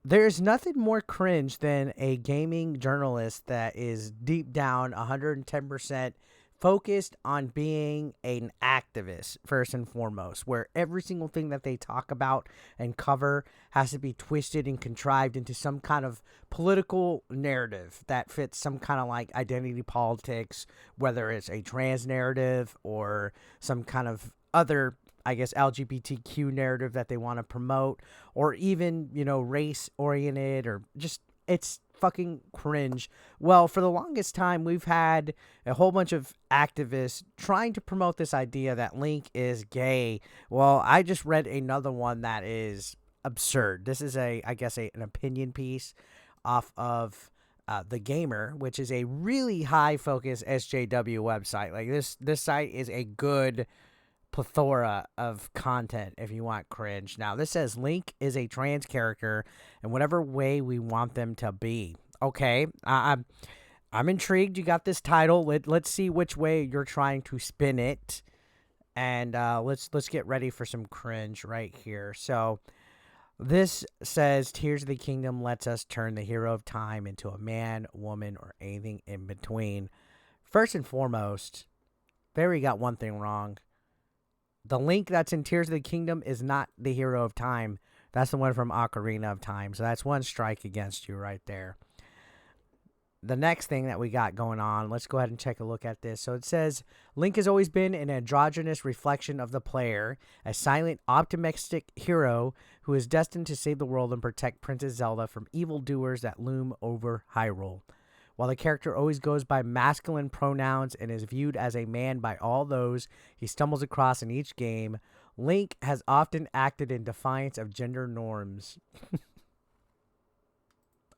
There's nothing more cringe than a gaming journalist that is deep down 110% focused on being an activist, first and foremost, where every single thing that they talk about and cover has to be twisted and contrived into some kind of political narrative that fits some kind of like identity politics, whether it's a trans narrative or some kind of other, I guess, LGBTQ narrative that they want to promote, or even, race oriented, or just, it's fucking cringe. Well, for the longest time, we've had a whole bunch of activists trying to promote this idea that Link is gay. Well, I just read another one that is absurd. This is I guess, an opinion piece off of the Gamer, which is a really high focus SJW website. Like this site is a good plethora of content if you want cringe. Now, this says Link is a trans character in whatever way we want them to be. Okay, I'm intrigued. You got this title. Let's see which way you're trying to spin it, and let's get ready for some cringe right here. So this says Tears of the Kingdom lets us turn the hero of time into a man, woman, or anything in between. First and foremost, Barry got one thing wrong. The Link that's in Tears of the Kingdom is not the hero of time. That's the one from Ocarina of Time. So that's one strike against you right there. The next thing that we got going on, let's go ahead and take a look at this. So it says, Link has always been an androgynous reflection of the player, a silent, optimistic hero who is destined to save the world and protect Princess Zelda from evildoers that loom over Hyrule. While the character always goes by masculine pronouns and is viewed as a man by all those he stumbles across in each game, Link has often acted in defiance of gender norms.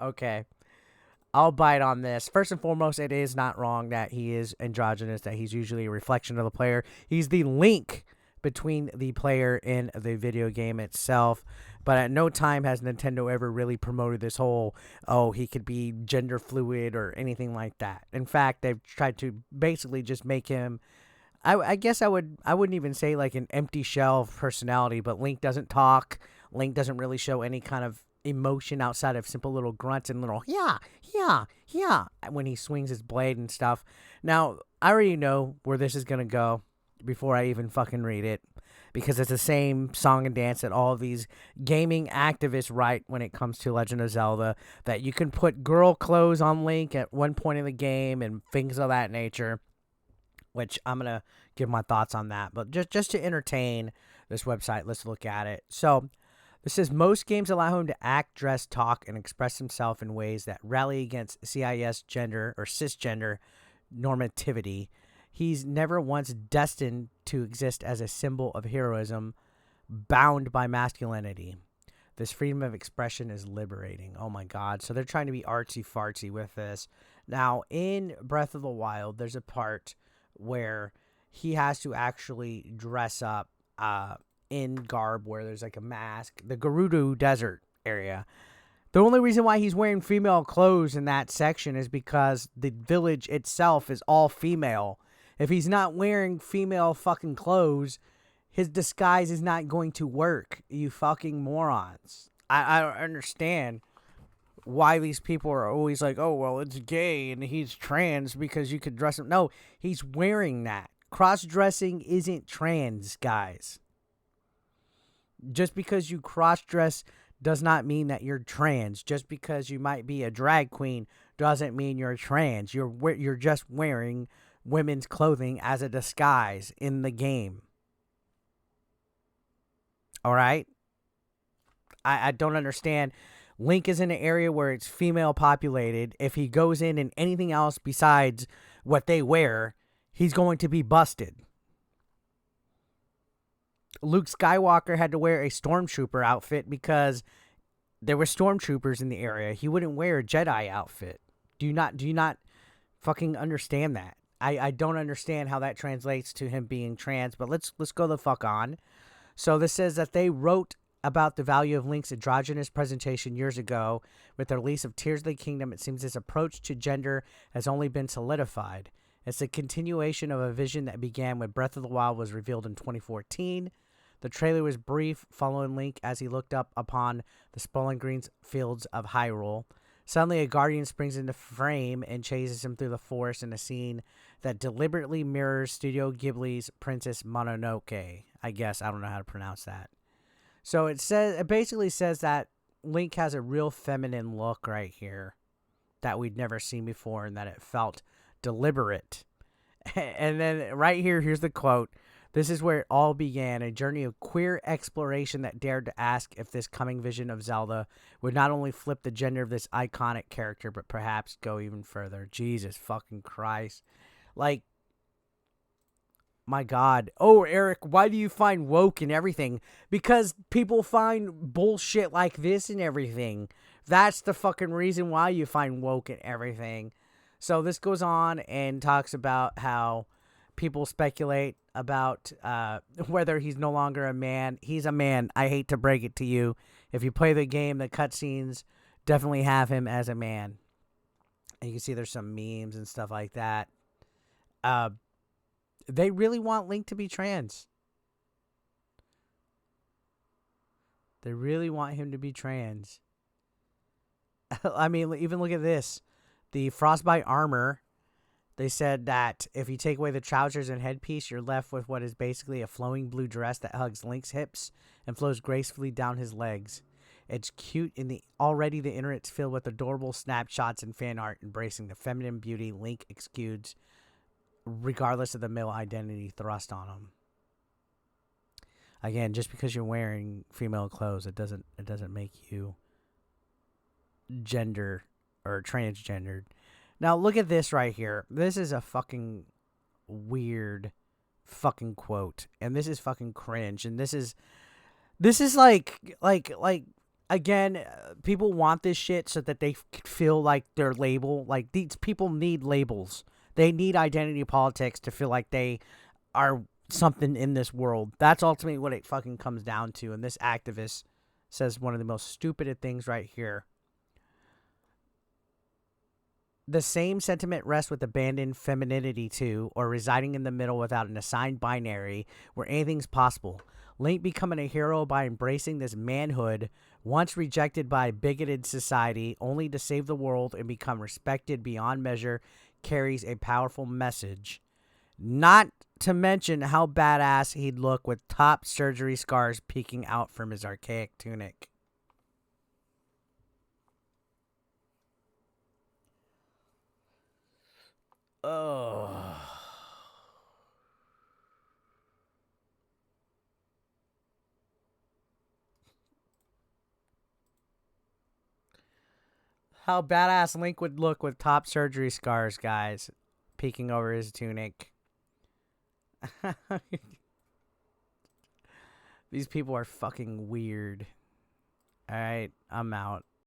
Okay, I'll bite on this. First and foremost, it is not wrong that he is androgynous, that he's usually a reflection of the player. He's the link between the player and the video game itself. But at no time has Nintendo ever really promoted this whole, oh, he could be gender fluid or anything like that. In fact, they've tried to basically just make him, I guess I wouldn't even say like an empty shell of personality, but Link doesn't talk. Link doesn't really show any kind of emotion outside of simple little grunts and little yeah when he swings his blade and stuff. Now, I already know where this is gonna go before I even fucking read it, because it's the same song and dance that all of these gaming activists write when it comes to Legend of Zelda, that you can put girl clothes on Link at one point in the game and things of that nature, which I'm going to give my thoughts on that. But just to entertain this website, let's look at it. So this says most games allow him to act, dress, talk, and express himself in ways that rally against CIS gender or cisgender normativity. He's never once destined to exist as a symbol of heroism bound by masculinity. This freedom of expression is liberating. Oh my God. So they're trying to be artsy fartsy with this. Now, in Breath of the Wild, there's a part where he has to actually dress up in garb where there's like a mask. The Gerudo Desert area. The only reason why he's wearing female clothes in that section is because the village itself is all female. If he's not wearing female fucking clothes, his disguise is not going to work, you fucking morons. I don't understand why these people are always like, oh, well, it's gay and he's trans because you could dress him. No, he's wearing that. Cross-dressing isn't trans, guys. Just because you cross-dress does not mean that you're trans. Just because you might be a drag queen doesn't mean you're trans. You're just wearing women's clothing as a disguise in the game. All right? I don't understand. Link is in an area where it's female populated. If he goes in anything else besides what they wear, he's going to be busted. Luke Skywalker had to wear a stormtrooper outfit because there were stormtroopers in the area. He wouldn't wear a Jedi outfit. Do you not fucking understand that? I don't understand how that translates to him being trans, but let's go the fuck on. So this says that they wrote about the value of Link's androgynous presentation years ago. With the release of Tears of the Kingdom, it seems his approach to gender has only been solidified. It's a continuation of a vision that began when Breath of the Wild was revealed in 2014. The trailer was brief, following Link as he looked up upon the sprawling green fields of Hyrule. Suddenly, a guardian springs into frame and chases him through the forest in a scene that deliberately mirrors Studio Ghibli's Princess Mononoke. I guess I don't know how to pronounce that. So it basically says that Link has a real feminine look right here that we'd never seen before, and that it felt deliberate. And then right here, here's the quote. This is where it all began, a journey of queer exploration that dared to ask if this coming vision of Zelda would not only flip the gender of this iconic character, but perhaps go even further. Jesus fucking Christ. Like, my God. Oh, Eric, why do you find woke and everything? Because people find bullshit like this and everything. That's the fucking reason why you find woke and everything. So this goes on and talks about how people speculate about whether he's no longer a man. He's a man. I hate to break it to you. If you play the game, the cutscenes definitely have him as a man. And you can see there's some memes and stuff like that. They really want Link to be trans. They really want him to be trans. I mean, even look at this. The frostbite armor. They said that if you take away the trousers and headpiece, you're left with what is basically a flowing blue dress that hugs Link's hips and flows gracefully down his legs. It's cute in the internet's filled with adorable snapshots and fan art embracing the feminine beauty Link exudes, regardless of the male identity thrust on him. Again, just because you're wearing female clothes, it doesn't make you gender or transgendered. Now, look at this right here. This is a fucking weird fucking quote. And this is fucking cringe. And this is like, again, people want this shit so that they feel like they're labeled. Like, these people need labels. They need identity politics to feel like they are something in this world. That's ultimately what it fucking comes down to. And this activist says one of the most stupid things right here. The same sentiment rests with abandoned femininity too, or residing in the middle without an assigned binary where anything's possible. Link becoming a hero by embracing this manhood, once rejected by a bigoted society, only to save the world and become respected beyond measure, carries a powerful message. Not to mention how badass he'd look with top surgery scars peeking out from his archaic tunic. Oh. How badass Link would look with top surgery scars, guys, peeking over his tunic. These people are fucking weird. Alright, I'm out.